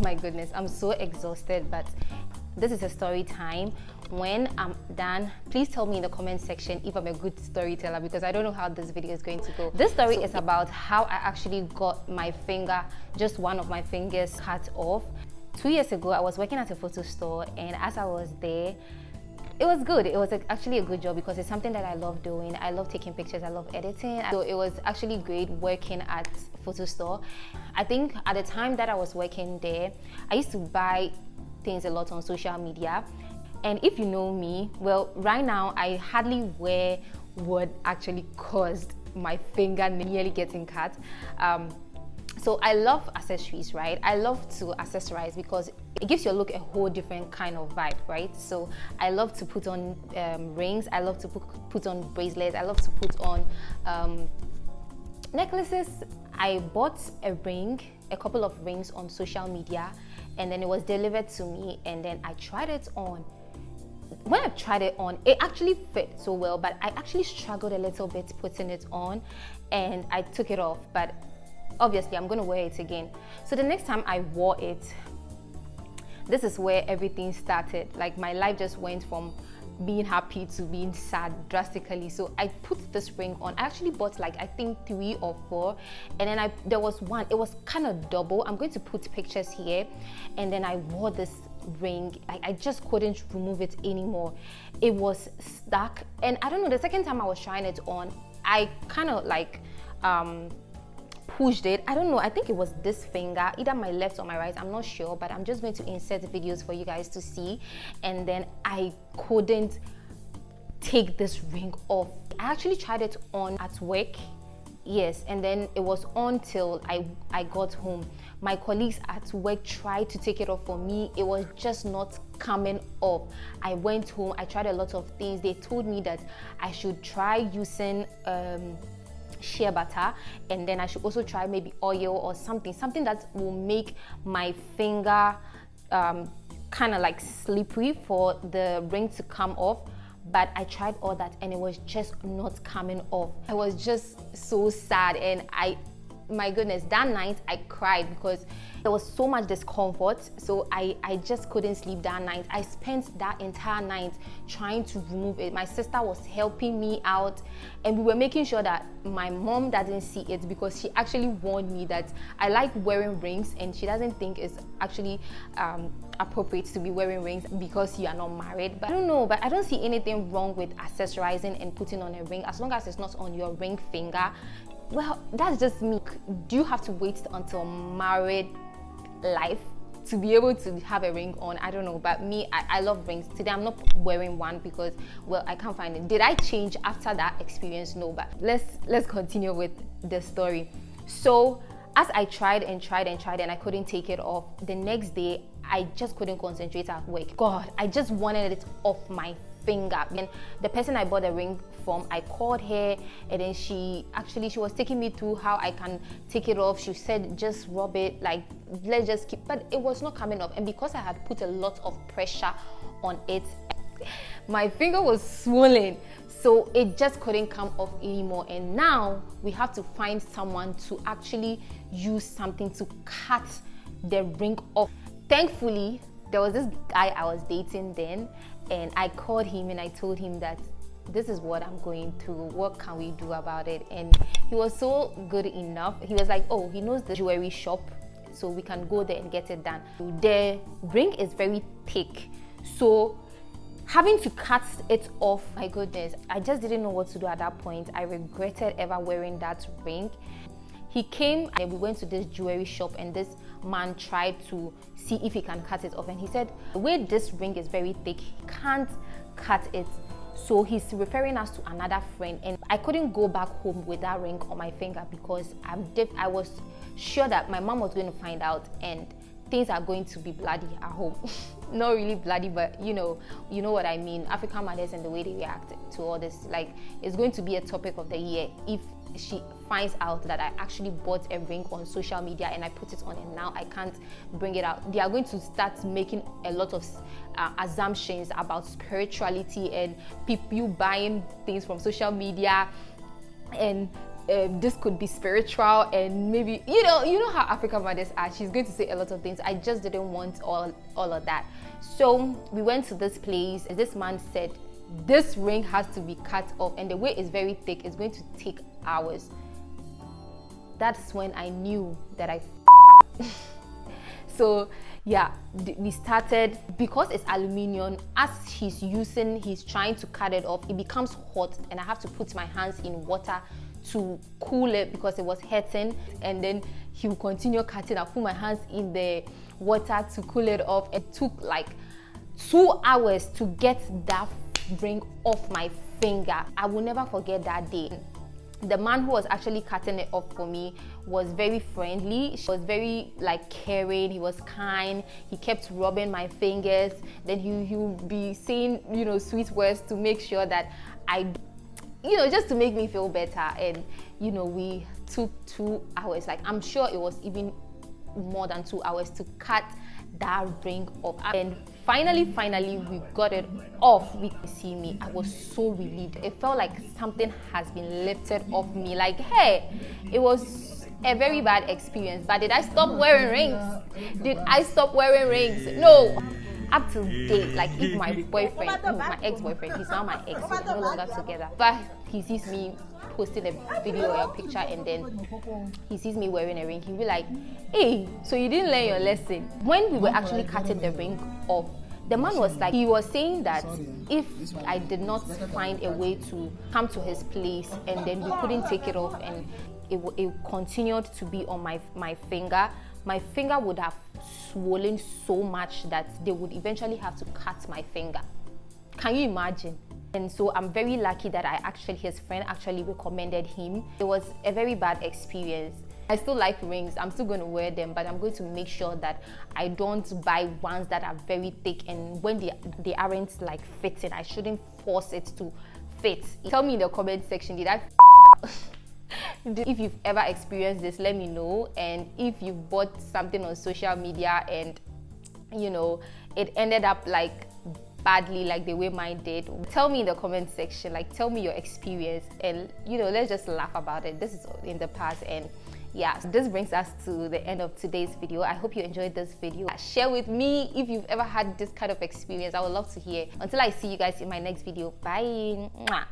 my goodness, I'm so exhausted, but this is a story time. When I'm done, please tell me in the comment section if I'm a good storyteller, because I don't know how this video is going to go. This story is about how I actually got my finger, just one of my fingers, cut off. 2 years ago, I was working at a photo store, and as I was there, it was good. It was actually a good job because it's something that I love doing. I love taking pictures, I love editing. So it was actually great working at photo store. I think at the time that I was working there, I used to buy things a lot on social media. And if you know me, well, right now I hardly wear what actually caused my finger nearly getting cut. So I love accessories, right? I love to accessorize because it gives your look a whole different kind of vibe, right? So I love to put on rings, I love to put on bracelets, I love to put on necklaces. I bought a couple of rings on social media, and then it was delivered to me, and then I tried it on. When I tried it on, it actually fit so well, but I actually struggled a little bit putting it on, and I took it off. But obviously I'm gonna wear it again. So the next time I wore it, this is where everything started. Like, my life just went from being happy to being sad drastically. So I put this ring on. I actually bought like, I think 3 or 4, and then there was one, it was kind of double. I'm going to put pictures here. And then I wore this ring. I just couldn't remove it anymore. It was stuck, and I don't know, the second time I was trying it on, I kind of like pushed it. I don't know, I think it was this finger, either my left or my right, I'm not sure, but I'm just going to insert videos for you guys to see. And then I couldn't take this ring off. I actually tried it on at work, yes, and then it was on till I got home. My colleagues at work tried to take it off for me. It was just not coming off. I went home, I tried a lot of things. They told me that I should try using shea butter, and then I should also try maybe oil or something that will make my finger kind of like slippery for the ring to come off. But I tried all that and it was just not coming off. I was just so sad, and my goodness, that night I cried because there was so much discomfort. So I just couldn't sleep that night. I spent that entire night trying to remove it. My sister was helping me out, and we were making sure that my mom doesn't see it, because she actually warned me that I like wearing rings, and she doesn't think it's actually appropriate to be wearing rings because you are not married. But I don't know, but I don't see anything wrong with accessorizing and putting on a ring as long as it's not on your ring finger. Well, that's just me. Do you have to wait until married life to be able to have a ring on? I don't know, but me, I love rings. Today I'm not wearing one because, well, I can't find it. Did I change after that experience? No, but let's continue with the story. So as I tried and I couldn't take it off, the next day I just couldn't concentrate at work. God, I just wanted it off my finger. And the person I bought the ring from, I called her, and then she was taking me through how I can take it off. She said just rub it, like let's just keep, but it was not coming off. And because I had put a lot of pressure on it, my finger was swollen, so it just couldn't come off anymore. And now we have to find someone to actually use something to cut the ring off. Thankfully, there was this guy I was dating then, and I called him and I told him that this is what I'm going through, what can we do about it? And he was so good enough. He was like, oh, he knows the jewelry shop, so we can go there and get it done. The ring is very thick, so having to cut it off, my goodness, I just didn't know what to do at that point. I regretted ever wearing that ring. He came and we went to this jewelry shop, and this man tried to see if he can cut it off, and he said the way this ring is very thick, he can't cut it. So he's referring us to another friend, and I couldn't go back home with that ring on my finger because I was sure that my mom was going to find out and things are going to be bloody at home. Not really bloody, but you know what I mean. African mothers and the way they react to all this, like, it's going to be a topic of the year if she finds out that I actually bought a ring on social media and I put it on, and now I can't bring it out. They are going to start making a lot of assumptions about spirituality and people buying things from social media and this could be spiritual, and maybe you know how African mothers are. She's going to say a lot of things. I just didn't want all of that. So we went to this place. This man said this ring has to be cut off, and the way it's very thick, it's going to take hours. That's when I knew that I so yeah, we started. Because it's aluminium, as he's trying to cut it off, it becomes hot, and I have to put my hands in water to cool it because it was hurting. And then he will continue cutting. I put my hands in the water to cool it off. It took like 2 hours to get that ring off my finger. I will never forget that day. The man who was actually cutting it off for me was very friendly. He was very like caring. He was kind. He kept rubbing my fingers. Then he would be saying, you know, sweet words to make sure that I, you know, just to make me feel better. And you know, we took 2 hours. Like, I'm sure it was even more than 2 hours to cut that ring off. And finally we got it off. We could see me. I was so relieved. It felt like something has been lifted off me. Like, hey, it was a very bad experience. But did I stop wearing rings? Did I stop wearing rings? No. Up to date, like if my boyfriend, my ex-boyfriend, he's now my ex, we're no longer together, but he sees me posting a video or a picture, and then he sees me wearing a ring, he'll be like, hey, so you didn't learn your lesson. When we were actually cutting the ring off, the man was like, he was saying that if I did not find a way to come to his place, and then we couldn't take it off, and it continued to be on my finger would have swollen so much that they would eventually have to cut my finger. Can you imagine? And so I'm very lucky that his friend actually recommended him. It was a very bad experience. I still like rings. I'm still going to wear them, but I'm going to make sure that I don't buy ones that are very thick, and when they aren't like fitting, I shouldn't force it to fit. Tell me in the comment section, did I if you've ever experienced this, let me know. And if you've bought something on social media and you know it ended up like badly, like the way mine did, tell me in the comment section. Like, tell me your experience, and you know, let's just laugh about it. This is in the past. And yeah, so this brings us to the end of today's video. I hope you enjoyed this video. Share with me if you've ever had this kind of experience. I would love to hear. Until I see you guys in my next video, bye. Mwah.